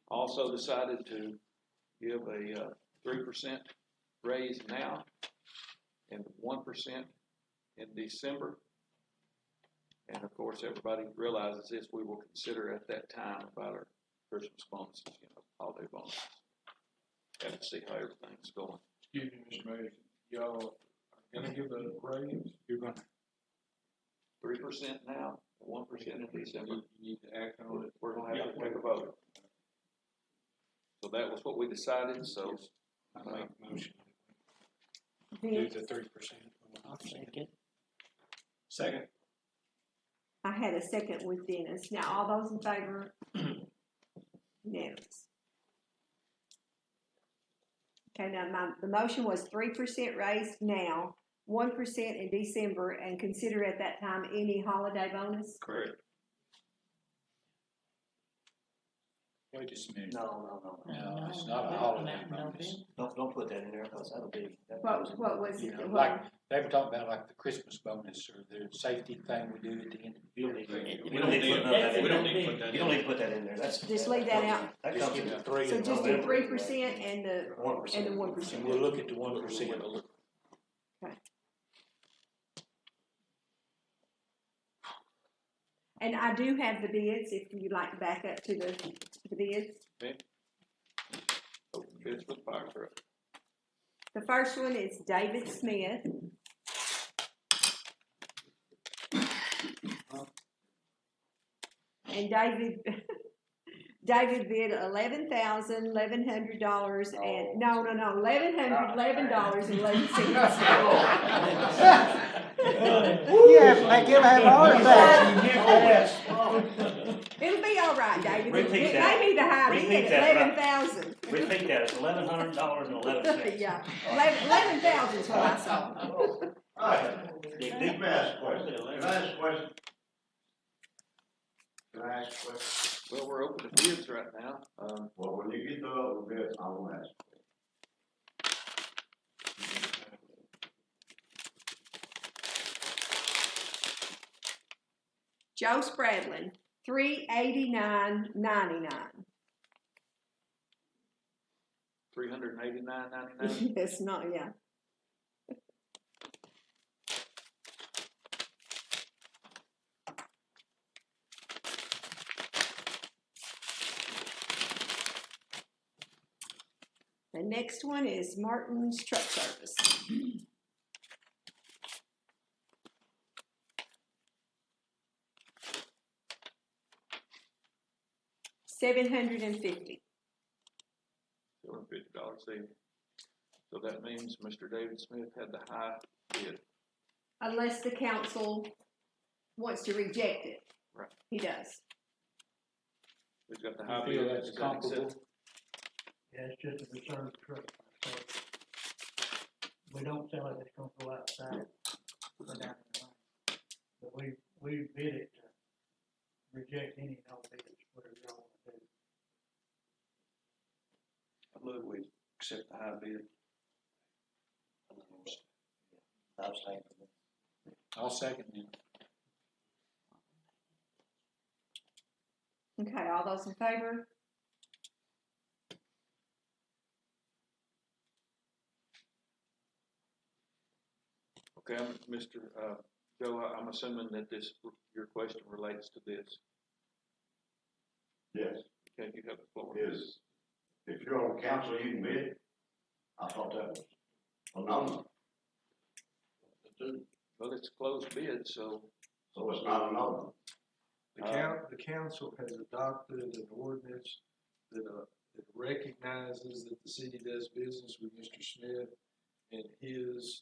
Speaker 1: also decided to give a 3% raise now and 1% in December. And of course, everybody realizes this, we will consider at that time about our Christmas bonuses, holiday bonuses. Have to see how everything's going.
Speaker 13: Excuse me, Mr. Mayor, y'all are gonna give a raise?
Speaker 4: You're gonna,
Speaker 1: 3% now, 1% in December.
Speaker 13: You need to act on it.
Speaker 1: We're gonna have to take a vote. So that was what we decided, so.
Speaker 4: I make a motion. Do
Speaker 3: Vince,
Speaker 4: the 3%.
Speaker 3: I'll second.
Speaker 7: Second.
Speaker 3: I had a second with Dennis. Now, all those in favor? Unanimous. Okay, now the motion was 3% raised now, 1% in December, and consider at that time any holiday bonus?
Speaker 1: Correct.
Speaker 4: Wait just a minute.
Speaker 9: No.
Speaker 4: No, it's not a holiday bonus.
Speaker 9: Don't put that in there, because that'll be.
Speaker 3: What was
Speaker 4: You
Speaker 3: it?
Speaker 4: know, like, they were talking about like the Christmas bonus or the safety thing we do at the end.
Speaker 9: You don't need to, we don't need to put that in
Speaker 7: We don't
Speaker 9: there.
Speaker 7: need to put that in.
Speaker 9: You don't need to put that in there, that's.
Speaker 3: Just leave that out.
Speaker 9: That
Speaker 4: Just
Speaker 9: comes
Speaker 4: give
Speaker 9: in
Speaker 4: the 3
Speaker 3: So
Speaker 4: and
Speaker 3: just do
Speaker 9: November.
Speaker 3: 3% and the
Speaker 9: 1%.
Speaker 3: and the 1%.
Speaker 4: And we'll look at the 1%.
Speaker 3: And I do have the bids, if you'd like to back up to the bids.
Speaker 1: Open bids for the fire truck.
Speaker 3: The first one is David Smith. And David bid $11,100 and, no, $1,111.11.
Speaker 6: Yeah, make him have a heart attack.
Speaker 3: It'll be all right, David.
Speaker 9: Repeat
Speaker 3: It
Speaker 9: that.
Speaker 3: may be the high bid
Speaker 9: Repeat
Speaker 3: at
Speaker 9: that,
Speaker 3: 11,000.
Speaker 9: Repeat that, it's $1,100.11.
Speaker 3: Yeah, 11,000 is what I saw.
Speaker 14: Alright, let me ask a question. Can I ask a question? Can I ask a question?
Speaker 1: Well, we're open to bids right now.
Speaker 14: Well, when you get the other bit, I will ask.
Speaker 3: Joe Spradlin, $389.99.
Speaker 1: $389.99.
Speaker 3: It's not, yeah. The next one is Martin's Truck Service. $750.
Speaker 1: $250 savings. So that means Mr. David Smith had the high bid.
Speaker 3: Unless the council wants to reject it.
Speaker 1: Right.
Speaker 3: He does.
Speaker 1: Who's got the
Speaker 4: You
Speaker 1: high
Speaker 4: feel
Speaker 1: bid?
Speaker 4: that's
Speaker 1: Is that
Speaker 4: comparable?
Speaker 1: accepted?
Speaker 2: Yeah, it's just a reserve truck, so we don't sell it, it's gonna go outside, or down the line. But we bid it to reject any and all bids, whatever y'all wanna do.
Speaker 7: I move we accept the high bid.
Speaker 4: I'll second it.
Speaker 3: Okay, all those in favor?
Speaker 1: Okay, Mr. Joe, I'm assuming that your question relates to this.
Speaker 14: Yes,
Speaker 1: Okay, you have the floor.
Speaker 14: is, if you're on council, you can bid. I thought that was a no.
Speaker 1: Well, it's closed bid, so.
Speaker 14: So it's not a no.
Speaker 13: The council has adopted an ordinance that recognizes that the city does business with Mr. Smith and his,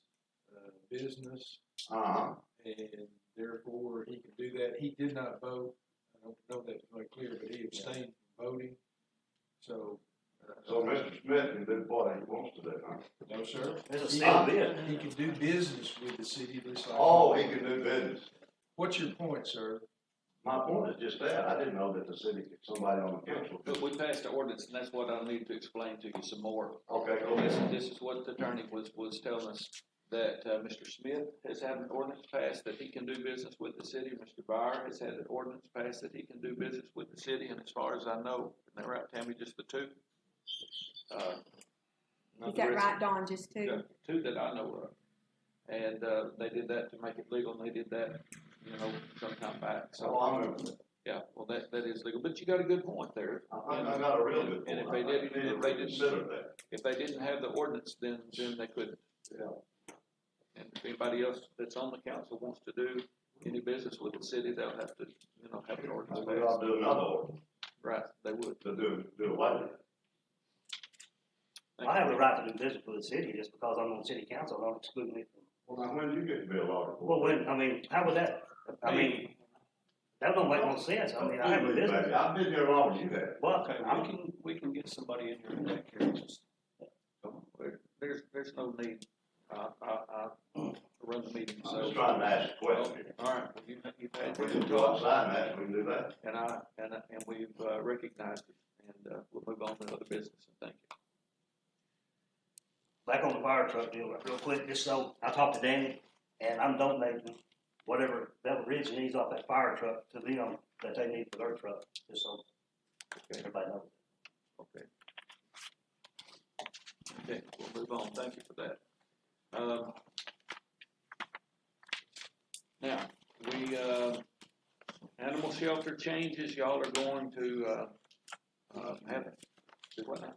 Speaker 13: business,
Speaker 14: Uh-huh.
Speaker 13: and therefore he can do that. He did not vote. I don't know that's quite clear, but he abstained from voting. So.
Speaker 14: So Mr. Smith can do what he wants to do, huh?
Speaker 13: No, sir.
Speaker 9: There's a sealed bid.
Speaker 13: He can do business with the city just like.
Speaker 14: Oh, he can do business.
Speaker 13: What's your point, sir?
Speaker 14: My point is just that, I didn't know that the city, somebody on the council.
Speaker 1: But we passed the ordinance, and that's what I need to explain to you some more.
Speaker 14: Okay, go ahead.
Speaker 1: This is what the attorney was telling us, that, Mr. Smith has had an ordinance passed that he can do business with the city. Mr. Byer has had an ordinance passed that he can do business with the city, and as far as I know, isn't that right, Tammy, just the two?
Speaker 3: Is that right, Dawn, just two?
Speaker 1: Yeah, two that I know of. And, they did that to make it legal, and they did that, some time back, so.
Speaker 14: Oh, I remember that.
Speaker 1: Yeah, well, that is legal, but you got a good point there.
Speaker 14: I got a real good point.
Speaker 1: And if they didn't,
Speaker 14: Consider that.
Speaker 1: if they didn't have the ordinance, then they couldn't.
Speaker 14: Yeah.
Speaker 1: And if anybody else that's on the council wants to do any business with the city, they'll have to, have an ordinance
Speaker 14: We ought
Speaker 1: passed.
Speaker 14: to do another ordinance
Speaker 1: Right, they would.
Speaker 14: to do away with it.
Speaker 1: Thank
Speaker 9: I have
Speaker 1: you.
Speaker 9: the right to do business with the city, just because I'm on the city council, don't exclude me from.
Speaker 14: Well, now, when did you get to be a lawyer?
Speaker 9: Well, how would that, that don't make no sense, I have a business.
Speaker 14: I've been here longer than you have.
Speaker 9: Well,
Speaker 7: Okay, we can get somebody in here to take care of this.
Speaker 1: There's no need. I run the meeting,
Speaker 14: I'm
Speaker 1: so.
Speaker 14: just trying to ask a question.
Speaker 1: All right, well, you've had.
Speaker 14: If we can go outside and ask, we can do that.
Speaker 1: And we've, recognized it, and, we'll move on to other business, and thank you.
Speaker 9: Back on the fire truck deal, real quick, just so, I talked to Danny, and I'm donating whatever Bevel Ridge needs off that fire truck to them that they need for their truck, just so everybody knows.
Speaker 1: Okay. Okay, we'll move on, thank you for that. Now, animal shelter changes, y'all are going to, have, do what now?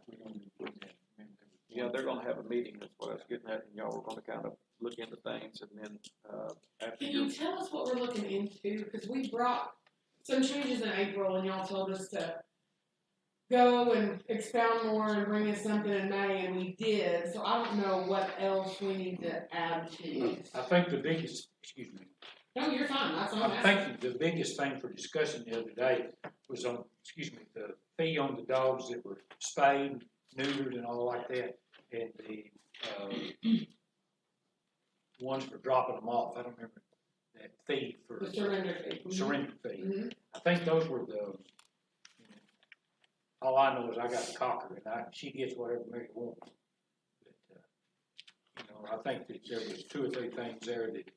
Speaker 1: Yeah, they're gonna have a meeting, that's what I was getting at, and y'all were gonna kind of look into things, and then, after
Speaker 3: Can
Speaker 1: your.
Speaker 3: you tell us what we're looking into? Because we brought some changes in April and y'all told us to go and expound more and bring us something in May, and we did. So I don't know what else we need to add to.
Speaker 4: I think the biggest, excuse me,
Speaker 3: No, you're fine. That's all I'm
Speaker 4: I
Speaker 3: asking.
Speaker 4: think the biggest thing for discussion the other day was on, the fee on the dogs that were spayed, neutered and all like that, and the, ones for dropping them off. I don't remember that fee for.
Speaker 3: The surrender fee.
Speaker 4: Surrender fee.
Speaker 3: Mhm.
Speaker 4: I think those were all I know is I got the cocker and she gets whatever Mary wants. But, I think that there was 2 or 3 things there that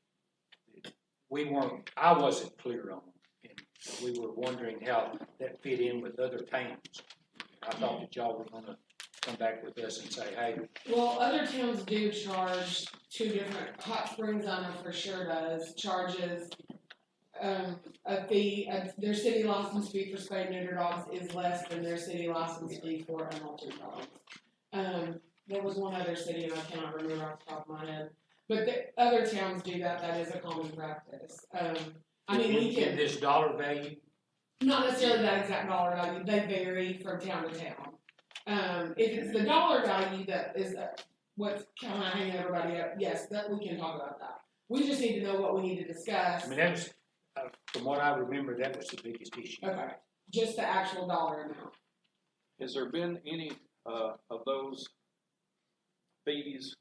Speaker 4: I wasn't clear on. And we were wondering how that fit in with other towns. I thought that y'all were gonna come back with us and say, hey.
Speaker 3: Well, other towns do charge 2 different. Hot Springs, I know for sure charges a fee. Their city license fee for spayed and neuter dogs is less than their city license fee for unaltered dogs. There was one other city, and I cannot remember off the top of my head. But the other towns do that. That is a common practice. I mean, we
Speaker 4: In
Speaker 3: can.
Speaker 4: this dollar value,
Speaker 3: Not necessarily that exact dollar value, they vary from town to town. If it's the dollar value that is what's kind of hanging everybody up, yes, that we can talk about that. We just need to know what we need to discuss.
Speaker 4: I mean, that was, from what I remember, that was the biggest issue.
Speaker 3: Okay, just the actual dollar amount.
Speaker 1: Has there been any, of those fees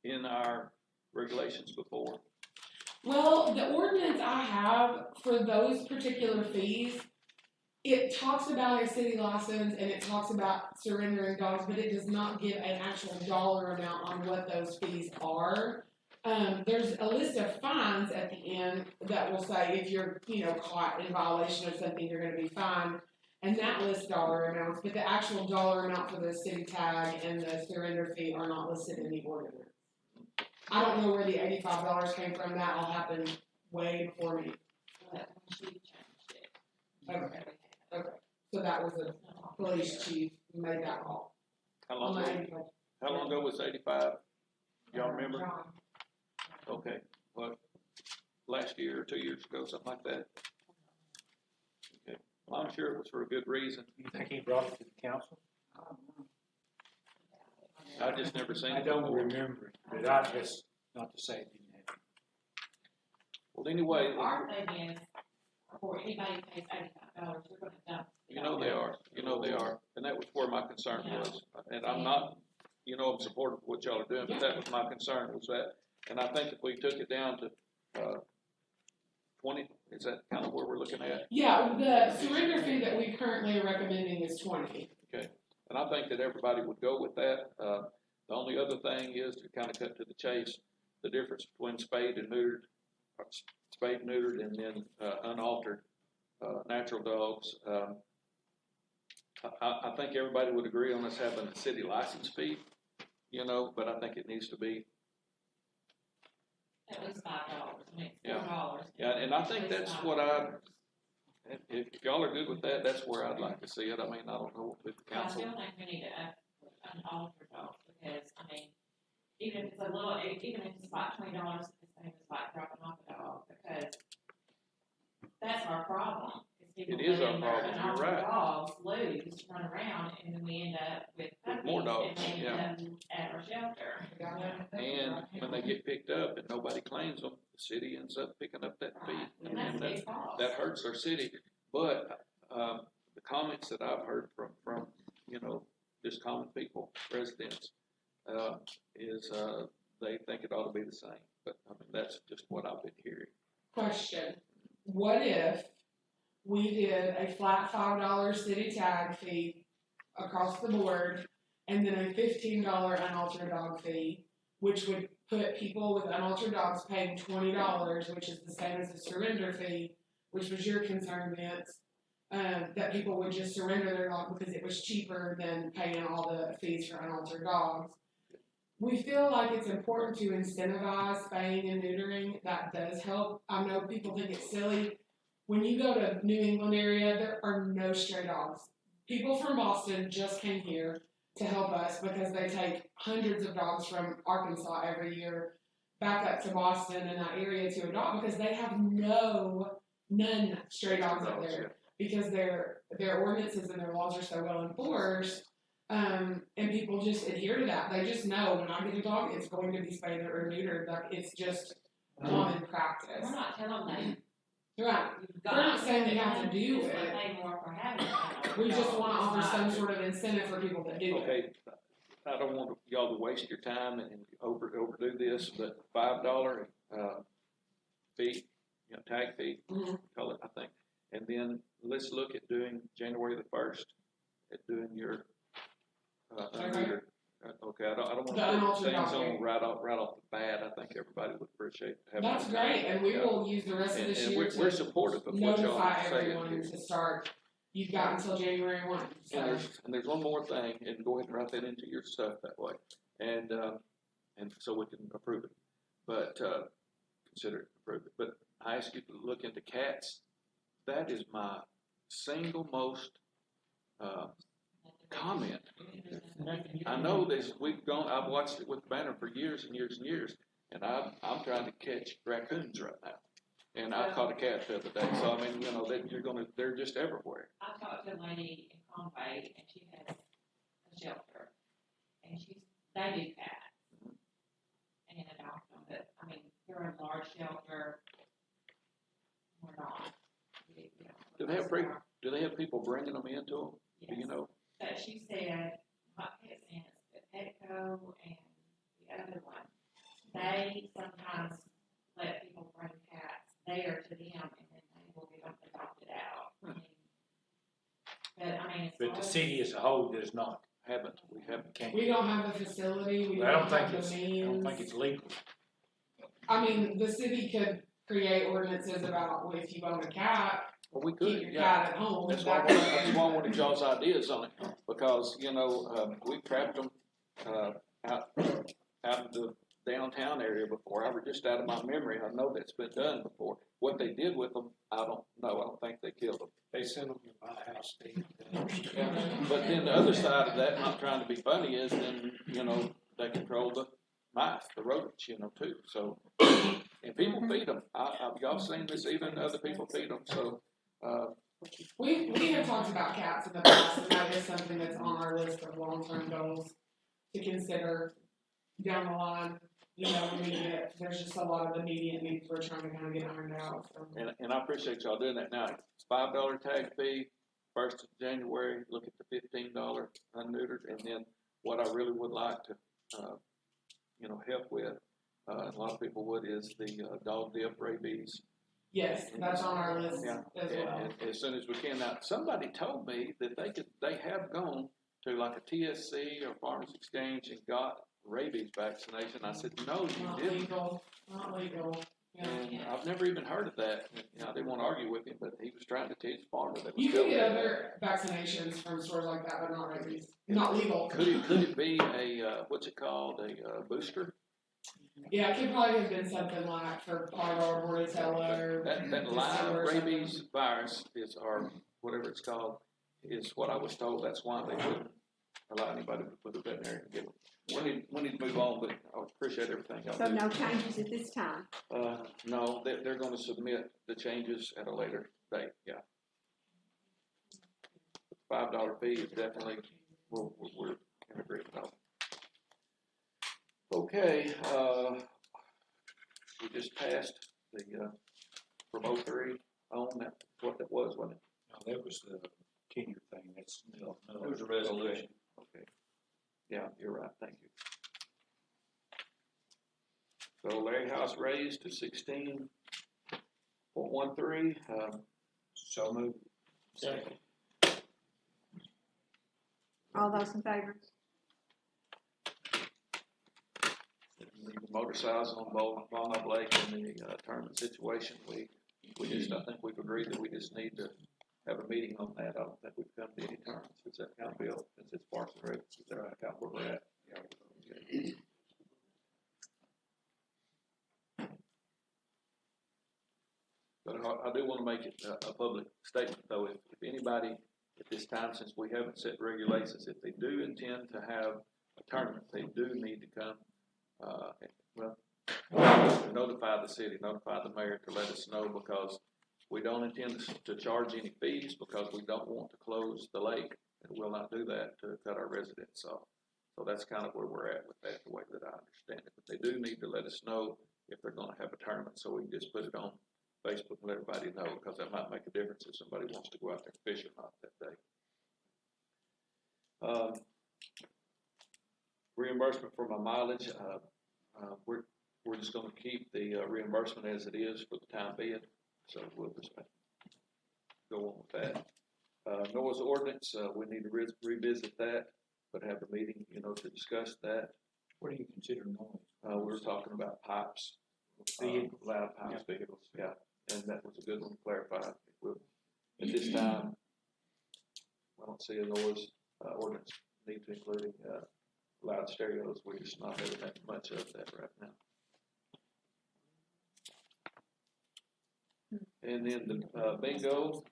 Speaker 1: in our regulations before?
Speaker 3: Well, the ordinance I have for those particular fees, it talks about a city license and it talks about surrendering dogs, but it does not give an actual dollar amount on what those fees are. There's a list of fines at the end that will say if you're, caught in violation of something, you're gonna be fined. And that lists dollar amounts, but the actual dollar amount for the city tag and the surrender fee are not listed in the ordinance. I don't know where the $85 came from, that all happened way before me.
Speaker 5: But when she changed it.
Speaker 3: Okay. Okay, so that was a police chief who made that call.
Speaker 1: How
Speaker 3: On
Speaker 1: long
Speaker 3: the
Speaker 1: ago,
Speaker 3: 85.
Speaker 1: how long ago was 85? Y'all remember?
Speaker 3: John.
Speaker 1: Okay, what, last year or 2 years ago, something like that? Okay, well, I'm sure it was for a good reason.
Speaker 4: You think he brought it to the council?
Speaker 1: I just never seen
Speaker 4: I
Speaker 1: it
Speaker 4: don't
Speaker 1: before.
Speaker 4: remember it, but I just, not to say it didn't happen.
Speaker 1: Well, anyway,
Speaker 5: Our thing is, for anybody who pays $85, we're gonna dump.
Speaker 1: you know they are, and that was where my concern was. And I'm not, I'm supportive of what y'all are doing, but that was my concern, was that. And I think if we took it down to, 20, is that kind of where we're looking at?
Speaker 3: Yeah, the surrender fee that we currently are recommending is 20.
Speaker 1: Okay, and I think that everybody would go with that. The only other thing is to kind of cut to the chase, the difference between spayed and neutered, and then unaltered natural dogs. I think everybody would agree on us having a city license fee, but I think it needs to be.
Speaker 5: At least $5, I mean,
Speaker 1: Yeah.
Speaker 5: $4.
Speaker 1: Yeah, and I think that's what if y'all are good with that, that's where I'd like to see it. I mean, I don't know with the
Speaker 5: But I
Speaker 1: council.
Speaker 5: still think we need to up an alter dog, because, I mean, even if it's a little, even if it's like $20, it's the same as like dropping off a dog, because that's our problem. People
Speaker 1: It is our
Speaker 5: letting their
Speaker 1: problem, you're
Speaker 5: unaltered
Speaker 1: right.
Speaker 5: Dogs loose, run around, and then we end up with
Speaker 1: With more
Speaker 5: puppies,
Speaker 1: dogs,
Speaker 5: and they end up at our shelter.
Speaker 1: And when they get picked up and nobody claims them, the city ends up picking up that fee.
Speaker 5: And that's a big cost.
Speaker 1: That hurts our city. But, the comments that I've heard from, just common people, residents, is, they think it ought to be the same. But, I mean, that's just what I've been hearing.
Speaker 3: Question, what if we did a flat $5 city tag fee across the board, and then a $15 unaltered dog fee, which would put people with unaltered dogs paying $20, which is the same as the surrender fee, which was your concern, Vince, that people would just surrender their dog because it was cheaper than paying all the fees for unaltered dogs. We feel like it's important to incentivize spaying and neutering. That does help. I know people think it's silly. When you go to New England area, there are no stray dogs. People from Boston just came here to help us because they take hundreds of dogs from Arkansas every year back up to Boston and that area to adopt, because they have none stray dogs up there, because their ordinances and their laws are so well enforced. And people just adhere to that. They just know when I get a dog, it's going to be spayed or neutered. Like, it's just common practice.
Speaker 5: We're not telling them.
Speaker 3: Right. We're not saying you have to do
Speaker 5: Just
Speaker 3: it.
Speaker 5: pay more for having it.
Speaker 3: We just want to offer some sort of incentive for people that do it.
Speaker 1: Okay, I don't want y'all to waste your time and overdo this, but $5, fee, tag fee,
Speaker 3: Mhm.
Speaker 1: call it, I think. And then let's look at doing January the 1st, at doing your, unneutered. Okay, I don't
Speaker 3: The
Speaker 1: want to
Speaker 3: unaltered
Speaker 1: put things
Speaker 3: dog
Speaker 1: on
Speaker 3: fee.
Speaker 1: right off the bat. I think everybody would appreciate having.
Speaker 3: That's great, and we will use the rest of this
Speaker 1: And
Speaker 3: year
Speaker 1: we're
Speaker 3: to
Speaker 1: supportive of what y'all
Speaker 3: notify
Speaker 1: are saying
Speaker 3: everyone
Speaker 1: here.
Speaker 3: to start. You've got until January 1. So.
Speaker 1: And there's one more thing, and go ahead and write that into your stuff that way, and so we can approve it. But, consider it approved. But I ask you to look into cats. That is my single most, comment. I know this, I've watched it with Banner for years and years and years, and I'm trying to catch raccoons right now. And I caught a cat the other day, so I mean, they're just everywhere.
Speaker 5: I talked to a lady in Conway, and she has a shelter, and they do cats. And adopt them, but, I mean, they're a large shelter, we're not.
Speaker 1: Do they have people bringing them into them? Do you know?
Speaker 5: But she said, Hot Pets and Petco and the other one, they sometimes let people bring cats there to them, and then they will get them adopted out.
Speaker 4: But the city as a whole does not.
Speaker 1: We haven't.
Speaker 4: Can't.
Speaker 3: We don't have the facility. We
Speaker 4: I
Speaker 3: don't
Speaker 4: don't
Speaker 3: have
Speaker 4: think
Speaker 3: the
Speaker 4: I
Speaker 3: means.
Speaker 4: don't think it's legal.
Speaker 3: I mean, the city could create ordinances about, well, if you own a cat,
Speaker 1: Well, we
Speaker 3: keep
Speaker 1: could,
Speaker 3: your
Speaker 1: yeah.
Speaker 3: cat at home.
Speaker 1: That's why I wanted y'all's ideas on it, because, we trapped them, out of the downtown area before, I was just out of my memory, I know that's been done before. What they did with them, I don't know, I don't think they killed them.
Speaker 10: They sent them to my house, Steve.
Speaker 1: But then the other side of that, not trying to be funny, is then, they control the mice, the rodents, too, so. And people feed them, y'all seen this, even other people feed them, so,
Speaker 3: We have talked about cats in the past, and that is something that's on our list of long-term goals to consider down the line. There's just a lot of immediate needs we're trying to kind of get ironed out, so.
Speaker 1: and I appreciate y'all doing that now. It's $5 tag fee, 1st of January, look at the $15 unneutered, and then what I really would like to, help with, a lot of people would, is the dog dip rabies.
Speaker 3: Yes, that's on our list
Speaker 1: Yeah,
Speaker 3: as well.
Speaker 1: and as soon as we can. Now, somebody told me that they have gone to like a TSC or Farmers Exchange and got rabies vaccination. I said, no, you
Speaker 3: Not
Speaker 1: didn't.
Speaker 3: legal, not legal. Yeah.
Speaker 1: And I've never even heard of that. I didn't want to argue with him, but he was trying to teach farmer that was
Speaker 3: You can
Speaker 1: telling
Speaker 3: get
Speaker 1: me
Speaker 3: other vaccinations from stores like that, but not rabies, not legal.
Speaker 1: Could it be a, what's it called, a booster?
Speaker 3: Yeah, it could probably have been something like for parvo or Bordetella or.
Speaker 1: That live rabies virus is, or whatever it's called, is what I was told. That's why they wouldn't allow anybody to put a veterinarian to get them. We need to move on, but I appreciate everything y'all
Speaker 15: So
Speaker 1: do.
Speaker 15: no changes at this time?
Speaker 1: No, they're gonna submit the changes at a later date, yeah. $5 fee is definitely, we're in agreement on. Okay, we just passed the, promote 3 on that, what that was, wasn't it?
Speaker 4: No, that was the tenure thing, that's, no.
Speaker 7: It was a resolution.
Speaker 1: Okay. Yeah, you're right, thank you. So Larry House raised to 16.13,
Speaker 4: So moved.
Speaker 1: Second.
Speaker 15: All those in favor?
Speaker 1: The motorcycles on Walnut Lake and the tournament situation, we just, I think we've agreed that we just need to have a meeting on that. I don't think we've come to any terms. Is that kind of bill, since it's Parks and Rec, is that right, kind of where we're at? Okay. But I do want to make it a public statement, though, if anybody at this time, since we haven't set regulations, if they do intend to have a tournament, they do need to come, notify the city, notify the mayor to let us know, because we don't intend to charge any fees, because we don't want to close the lake, and we'll not do that to cut our residents off. So that's kind of where we're at with that, the way that I understand it. But they do need to let us know if they're gonna have a tournament, so we can just put it on Facebook and let everybody know, because that might make a difference if somebody wants to go out there and fish or not that day. Reimbursement for my mileage, we're just gonna keep the reimbursement as it is for the time being, so we'll just go on with that. Noise ordinance, we need to revisit that, but have a meeting, to discuss that.
Speaker 4: What do you consider noise?
Speaker 1: We were talking about pipes, loud pipes, vehicles, yeah, and that was a good one to clarify. At this time, I don't see a noise ordinance need to include loud stereos. We're just not having that much of that right now. And then the bingo,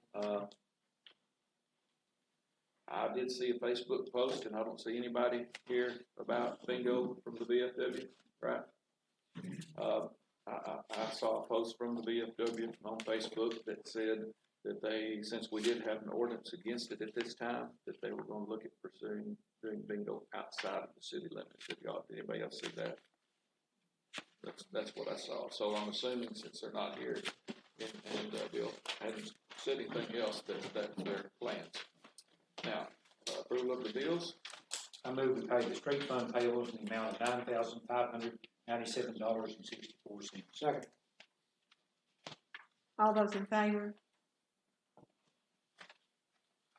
Speaker 1: I did see a Facebook post, and I don't see anybody here about bingo from the VFW, right? I saw a post from the VFW on Facebook that said that they, since we did have an ordinance against it at this time, that they were going to look at pursuing doing bingo outside of the city limits. Did anybody else see that? That's what I saw. So I'm assuming, since they're not here, and Bill hasn't said anything else, that's their plans. Now, approval of the bills.
Speaker 4: I move to pay the street fund payables in the amount of $9,597.64.
Speaker 6: Second.
Speaker 15: All those in favor?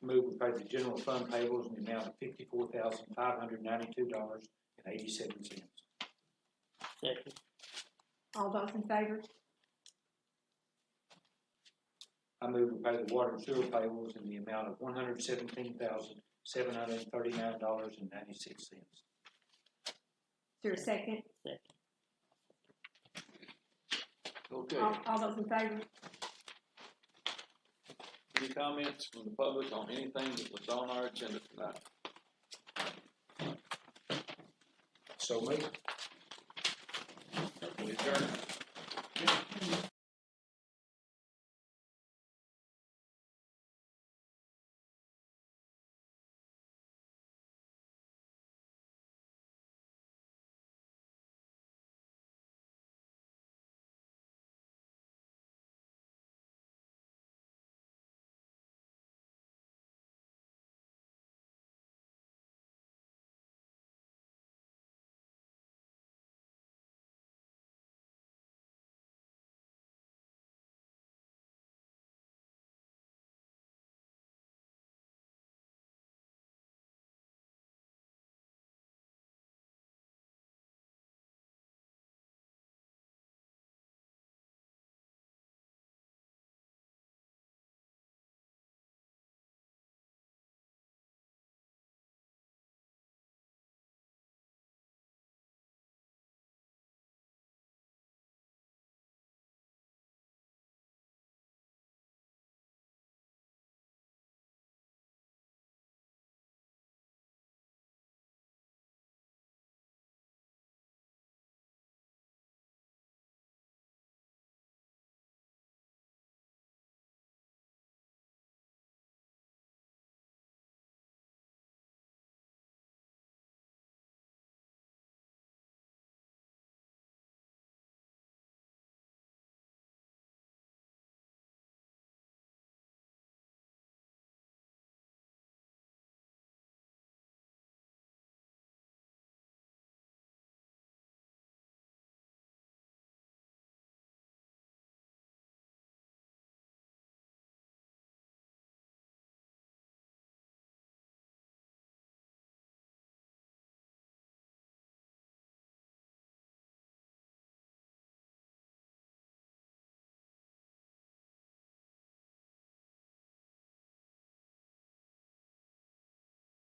Speaker 4: I move to pay the general fund payables in the amount of $54,592.87.
Speaker 2: Second.
Speaker 15: All those in favor?
Speaker 4: I move to pay the water and sewer payables in the amount of $117,739.96.
Speaker 15: Is there a second?
Speaker 2: Second.
Speaker 1: Okay,
Speaker 15: All those in favor?
Speaker 1: any comments from the public on anything that was on our agenda tonight?
Speaker 13: So maybe.
Speaker 1: We adjourn.